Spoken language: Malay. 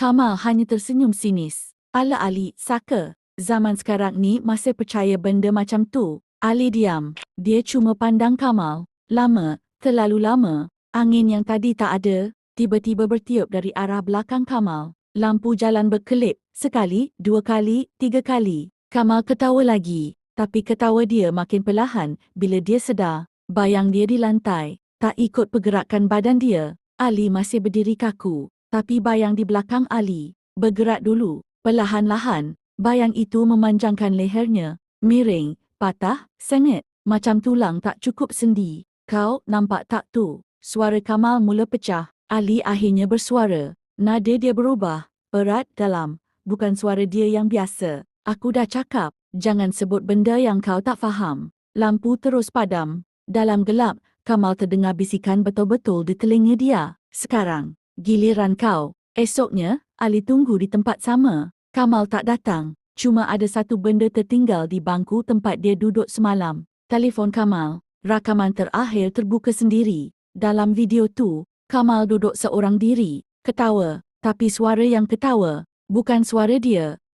Kamal hanya tersenyum sinis. Ala Ali, saka. Zaman sekarang ni masih percaya benda macam tu. Ali diam. Dia cuma pandang Kamal. Lama, terlalu lama. Angin yang tadi tak ada, tiba-tiba bertiup dari arah belakang Kamal. Lampu jalan berkelip. Sekali, dua kali, tiga kali. Kamal ketawa lagi. Tapi ketawa dia makin perlahan bila dia sedar. Bayang dia di lantai. Tak ikut pergerakan badan dia. Ali masih berdiri kaku. Tapi bayang di belakang Ali bergerak dulu. Perlahan-lahan, bayang itu memanjangkan lehernya. Miring, patah, sengit. Macam tulang tak cukup sendi. Kau nampak tak tu? Suara Kamal mula pecah. Ali akhirnya bersuara. Nada dia berubah. Berat, dalam. Bukan suara dia yang biasa. Aku dah cakap, jangan sebut benda yang kau tak faham. Lampu terus padam. Dalam gelap, Kamal terdengar bisikan betul-betul di telinga dia. Sekarang, giliran kau. Esoknya, Ali tunggu di tempat sama. Kamal tak datang. Cuma ada satu benda tertinggal di bangku tempat dia duduk semalam. Telefon Kamal. Rakaman terakhir terbuka sendiri. Dalam video tu, Kamal duduk seorang diri. Ketawa. Tapi suara yang ketawa bukan suara dia.